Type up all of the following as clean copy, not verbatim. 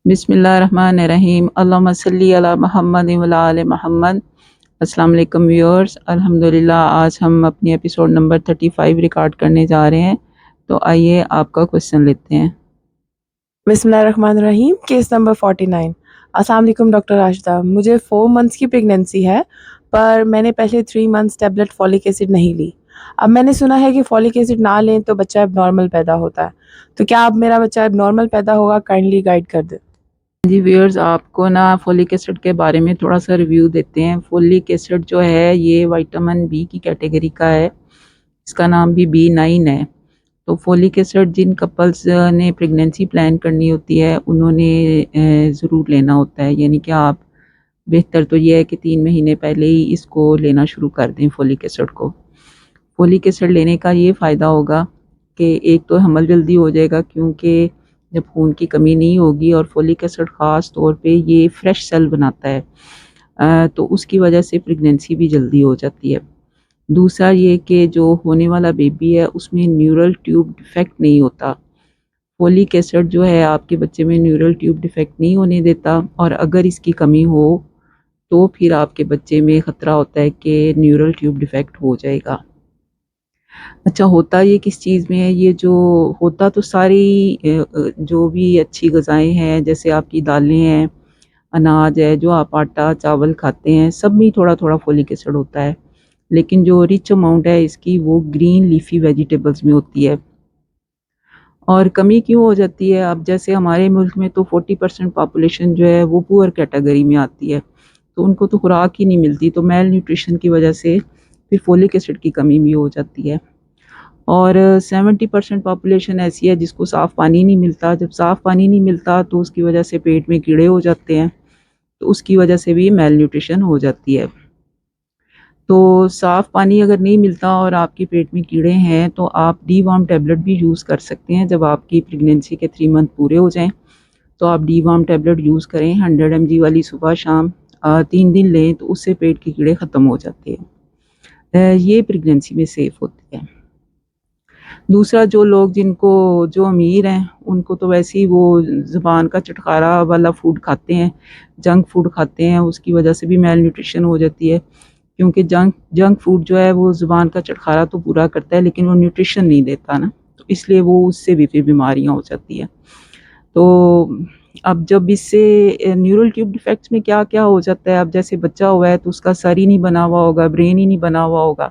बिस्मिल्लाहिर्रहमानिर्रहीम अल्लाहुम्मा सल्ली अला मुहम्मद व अला आले मुहम्मद। अस्सलाम वालेकुम व्यूअर्स, अल्हम्दुलिल्लाह आज हम अपनी एपिसोड नंबर 35 रिकॉर्ड करने जा रहे हैं। तो आइए आपका क्वेश्चन लेते हैं। बिस्मिल्लाहिर्रहमानिर्रहीम। Case number 49। अस्सलाम वालेकुम डॉक्टर राशिदा, मुझे 4 मंथ्स की प्रेगनेंसी है, पर मैंने पहले 3 मंथ्स टैबलेट फॉलिक एसिड नहीं ली। अब मैंने सुना है कि फॉलिक एसिड ना लें तो बच्चा एबनॉर्मल पैदा होता है, तो क्या अब मेरा बच्चा एबनॉर्मल पैदा होगा? काइंडली गाइड कर दें। जी व्यूअर्स, आपको ना फोलिक एसिड के बारे में थोड़ा सा रिव्यू देते हैं। फोलिक एसिड जो है ये विटामिन बी की कैटेगरी का है, इसका नाम भी B9 है। तो फोलिक एसिड जिन कपल्स ने प्रेगनेंसी प्लान करनी होती है उन्होंने ज़रूर लेना होता है, यानी कि आप बेहतर तो ये है कि 3 महीने पहले ही इसको लेना शुरू कर दें फोलिक एसिड को। फोलिक एसिड लेने का ये फ़ायदा होगा कि एक तो हमल जल्दी हो जाएगा, क्योंकि जब खून की कमी नहीं होगी, और फोलिक एसिड ख़ास तौर पे ये फ्रेश सेल बनाता है, तो उसकी वजह से प्रेगनेंसी भी जल्दी हो जाती है। दूसरा ये कि जो होने वाला बेबी है उसमें न्यूरल ट्यूब डिफेक्ट नहीं होता। फोलिक एसिड जो है आपके बच्चे में न्यूरल ट्यूब डिफेक्ट नहीं होने देता, और अगर इसकी कमी हो तो फिर आपके बच्चे में ख़तरा होता है कि न्यूरल ट्यूब डिफेक्ट हो जाएगा। अच्छा, होता ये किस चीज़ में है? ये जो होता तो सारी जो भी अच्छी ग़िज़ाएँ हैं, जैसे आपकी दालें हैं, अनाज है, जो आप आटा चावल खाते हैं, सब में थोड़ा-थोड़ा फोलिक एसिड होता है। लेकिन जो रिच अमाउंट है इसकी वो ग्रीन लीफ़ी वेजिटेबल्स में होती है। और कमी क्यों हो जाती है? अब जैसे हमारे मुल्क में तो 40% पॉपुलेशन जो है वो पुअर कैटेगरी में आती है, तो उनको तो खुराक ही नहीं मिलती, तो मेल न्यूट्रिशन की वजह से फिर फोलिक एसिड की कमी भी हो जाती है। और 70% पॉपुलेशन ऐसी है जिसको साफ़ पानी नहीं मिलता। जब साफ़ पानी नहीं मिलता तो उसकी वजह से पेट में कीड़े हो जाते हैं, तो उसकी वजह से भी मेल न्यूट्रिशन हो जाती है। तो साफ़ पानी अगर नहीं मिलता और आपके पेट में कीड़े हैं तो आप डीवॉर्म टैबलेट भी यूज़ कर सकते हैं। जब आपकी प्रेगनेंसी के 3 मंथ पूरे हो जाएँ तो आप डीवॉर्म टैबलेट यूज़ करें, 100 mg वाली सुबह शाम 3 दिन लें तो उससे पेट के कीड़े ख़त्म हो जाते हैं। ये प्रेगनेंसी में सेफ़ होती है। दूसरा, जो लोग जो अमीर हैं उनको तो वैसे ही वो ज़ुबान का चटखारा वाला फूड खाते हैं, जंक फूड खाते हैं, उसकी वजह से भी मेल न्यूट्रिशन हो जाती है। क्योंकि जंक जंक फूड जो है वो ज़ुबान का चटखारा तो पूरा करता है लेकिन वो न्यूट्रिशन नहीं देता ना, तो इसलिए वो उससे भी फिर बीमारियाँ हो जाती हैं। तो अब जब इससे न्यूरल ट्यूब डिफेक्ट्स में क्या-क्या हो जाता है, अब जैसे बच्चा हुआ है तो उसका सर ही नहीं बना हुआ होगा, ब्रेन ही नहीं बना हुआ होगा,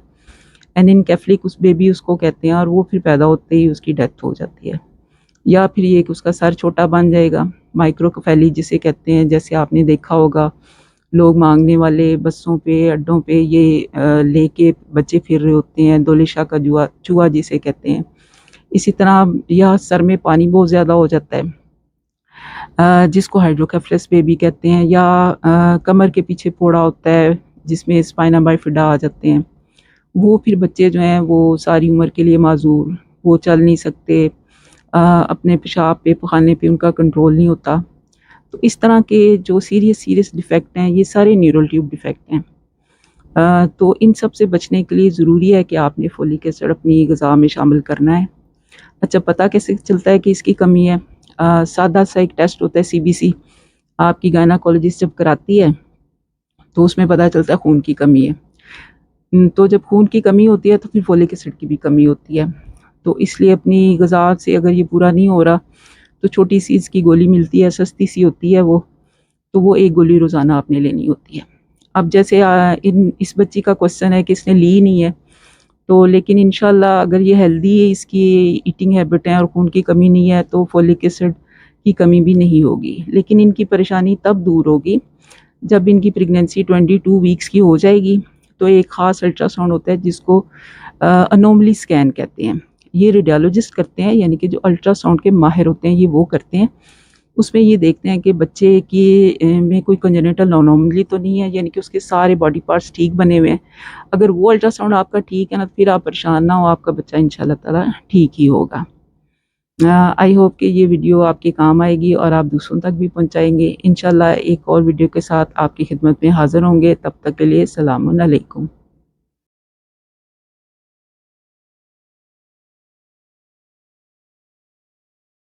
एनेनकेफेलिक बेबी उसको कहते हैं, और वो फिर पैदा होते ही उसकी डेथ हो जाती है। या फिर ये कि उसका सर छोटा बन जाएगा, माइक्रोकेफेली जिसे कहते हैं, जैसे आपने देखा होगा लोग मांगने वाले बसों पे, अड्डों पे ये लेके बच्चे फिर रहे होते हैं, दोलिशा का चूहा जिसे कहते हैं। इसी तरह या सर में पानी बहुत ज़्यादा हो जाता है, जिसको हाइड्रोकेफलस बेबी कहते हैं, या कमर के पीछे फोड़ा होता है जिसमें स्पाइना बाइफिडा आ जाते हैं। वो फिर बच्चे जो हैं वो सारी उम्र के लिए माज़ूर, वो चल नहीं सकते, अपने पेशाब पे, पखाने पे उनका कंट्रोल नहीं होता। तो इस तरह के जो सीरियस डिफेक्ट हैं ये सारे न्यूरल ट्यूब डिफेक्ट हैं। तो इन सब से बचने के लिए ज़रूरी है कि आपने फोलिक एसिड अपनी ग़िज़ा में शामिल करना है। अच्छा, पता कैसे चलता है कि इसकी कमी है? सादा सा एक टेस्ट होता है CBC, आपकी गायनेकोलॉजिस्ट जब कराती है तो उसमें पता चलता है खून की कमी है। तो जब खून की कमी होती है तो फिर फोलिक एसिड की भी कमी होती है। तो इसलिए अपनी ग़िज़ा से अगर ये पूरा नहीं हो रहा तो छोटी सी इसकी गोली मिलती है, सस्ती सी होती है वो, तो वो 1 गोली रोज़ाना आपने लेनी होती है। अब जैसे इस बच्ची का क्वेश्चन है कि इसने ली नहीं है, तो लेकिन इंशाल्लाह अगर ये हेल्दी है, इसकी ईटिंग हैबिट है और खून की कमी नहीं है, तो फोलिक एसिड की कमी भी नहीं होगी। लेकिन इनकी परेशानी तब दूर होगी जब इनकी प्रेगनेंसी 22 वीक्स की हो जाएगी, तो एक ख़ास अल्ट्रासाउंड होता है जिसको अनोमली स्कैन कहते हैं। ये रेडियोलॉजिस्ट करते हैं, यानी कि जो अल्ट्रासाउंड के माहिर होते हैं ये वो करते हैं। उसमें ये देखते हैं कि बच्चे की में कोई कंजेनिटल अनोमली तो नहीं है, यानी कि उसके सारे बॉडी पार्ट्स ठीक बने हुए हैं। अगर वो अल्ट्रासाउंड आपका ठीक है ना, तो फिर आप परेशान ना हो, आपका बच्चा इंशाल्लाह ताला ठीक ही होगा। आई होप कि ये वीडियो आपके काम आएगी और आप दूसरों तक भी पहुँचाएँगे। इंशाल्लाह एक और वीडियो के साथ आपकी खिदमत में हाज़िर होंगे, तब तक के लिए सलामुन अलैकुम।